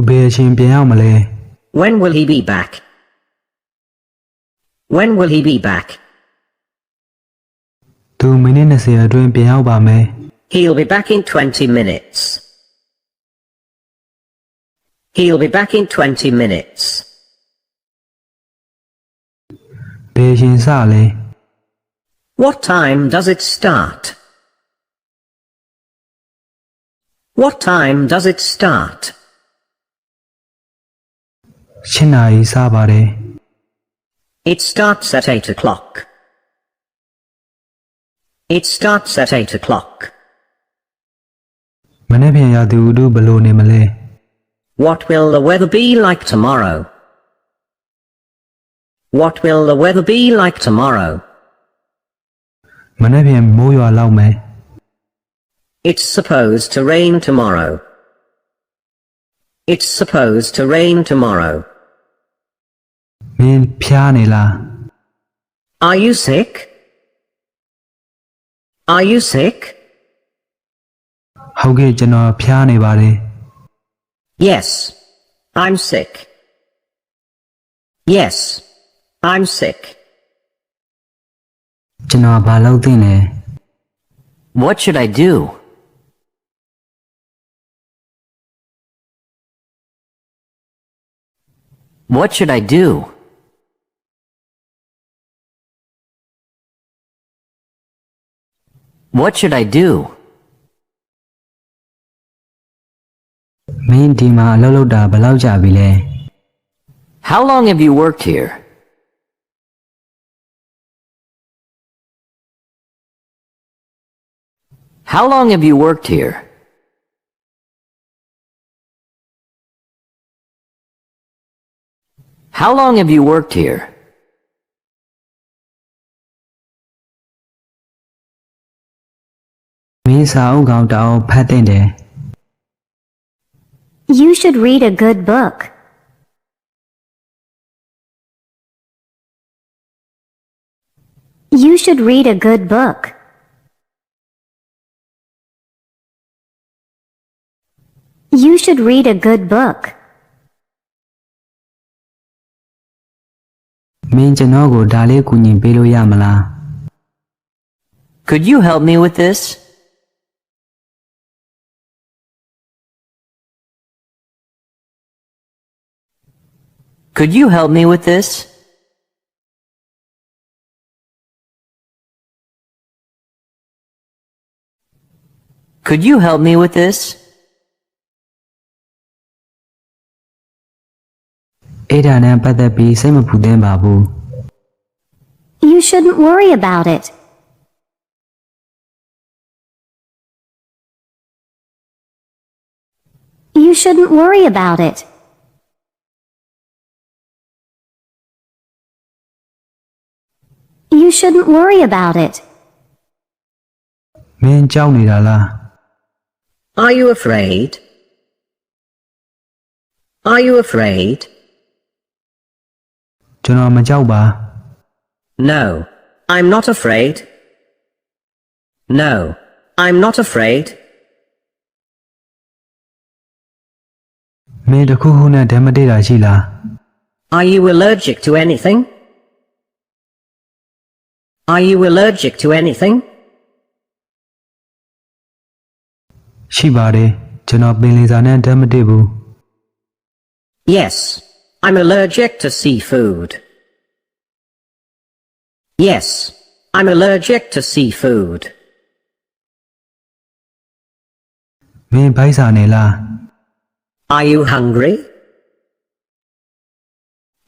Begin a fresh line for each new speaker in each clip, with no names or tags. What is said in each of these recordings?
ဘယ်အချိန်ပြန်ရောက်မလဲ
When will he be back? When will he be back?
သူမိနစ်20အတွင်းပြန်ရောက်ပါမယ်
He'll be back in 20 minutes. He'll be back in 20 minutes.
ဘယ်အချိန်စလဲ
What time does it start? What time does it start?
7 နာရီစပါတယ်
It starts at 8 o'clock. It starts at 8 o'clock.
မနေ့ပြန်ရာသီဥတုဘယ်လိုနေမလဲ
What will the weather be like tomorrow? What will the weather be like tomorrow?
မနေ့ပြန်မိုးရွာလောက်မယ်
It's supposed to rain tomorrow. It's supposed to rain tomorrow.
မင်းဖျားနေလား
Are you sick? Are you sick?
ဟုတ်ကဲ့ကျွန်တော်ဖျားနေပါတယ်
Yes, I'm sick. Yes, I'm sick.
ကျွန်တော်ဘာလုပ်သင့်လဲ
What should I do? What should I do? What should I do?
မင်းဒီမှာအလုပ်လုပ်တာဘယ်လောက်ကြာပြီလဲ
How long have you worked here? How long have you worked here? How long have you worked here?
မင်းစာအုပ်ကောင်တောင်ဖတ်သင့်တယ်
You should read a good book. You should read a good book. You should read a good book.
မင်းကျွန်တော်ကိုဒါလေးကူညီပေးလို့ရမလား
Could you help me with this? Could you help me with this? Could you help me with this?
အဲ့ဒါနဲ့ပတ်သက်ပြီးစိတ်မပူသင့်ပါဘူး
You shouldn't worry about it. You shouldn't worry about it. You shouldn't worry about it.
မင်းကြောက်နေတာလား
Are you afraid? Are you afraid?
ကျွန်တော်မကြောက်ပါ
No, I'm not afraid. No, I'm not afraid.
မင်းတစ်ခုခုနဲ့ဓာတ်မတည့်တာရှိလား
Are you allergic to anything? Are you allergic to anything?
ရှိပါတယ်ကျွန်တော်ပင်လယ်စာနဲ့ဓာတ်မတည့်ဘူး
Yes, I'm allergic to seafood. Yes, I'm allergic to seafood.
မင်းဘိုက်စာနေလား
Are you hungry?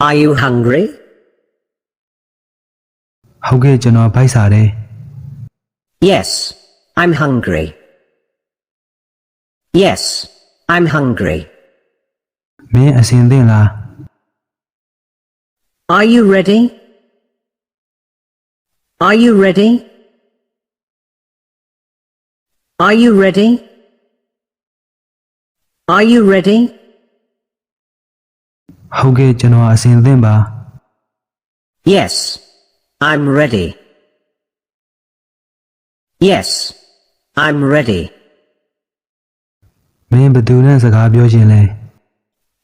Are you hungry?
ဟုတ်ကဲ့ကျွန်တော်ဘိုက်စာတယ်
Yes, I'm hungry. Yes, I'm hungry.
မင်းအစင်သင့်လား
Are you ready? Are you ready? Are you ready? Are you ready?
ဟုတ်ကဲ့ကျွန်တော်အစင်သင့်ပါ
Yes, I'm ready. Yes, I'm ready.
မင်းဘယ်သူနဲ့စကားပြောချင်လဲ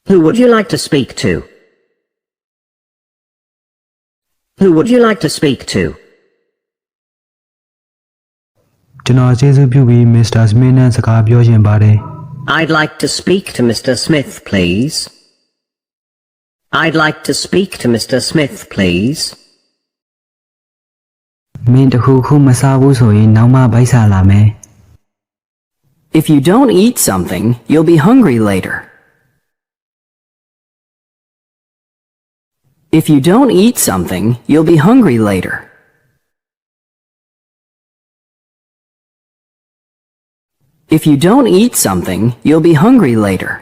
Who would you like to speak to? Who would you like to speak to?
ကျွန်တော်ကျေးဇူးပြုပြီး Mr. Smith နဲ့စကားပြောချင်ပါတယ်
I'd like to speak to Mr. Smith, please. I'd like to speak to Mr. Smith, please.
မင်းတခုခုမစားဘူးဆိုရင်နောက်မှဗိုက်စားလာမယ်
If you don't eat something, you'll be hungry later. If you don't eat something, you'll be hungry later. If you don't eat something, you'll be hungry later.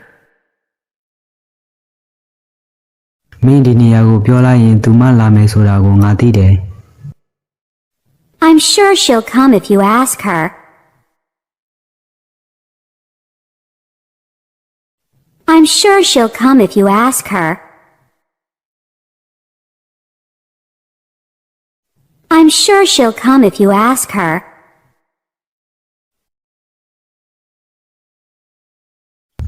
မင်းဒီနေရာကိုပြောလိုက်ရင်သူမလာမယ်ဆိုတာကိုငါသိတယ်
I'm sure she'll come if you ask her. I'm sure she'll come if you ask her. I'm sure she'll come if you ask her.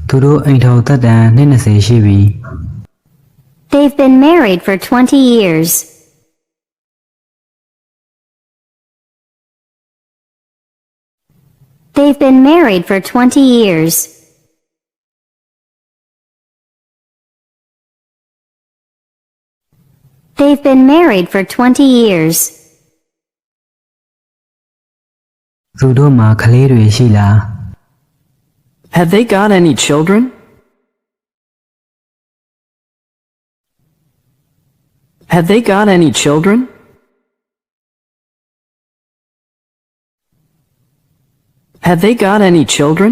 သူတို့အိမ်ထောင်သက်တမ်းနှစ်20ရှိပြီ
They've been married for 20 years. They've been married for 20 years. They've been married for 20 years.
သူတို့မှာကလေးတွေရှိလား
Have they got any children? Have they got any children? Have they got any children?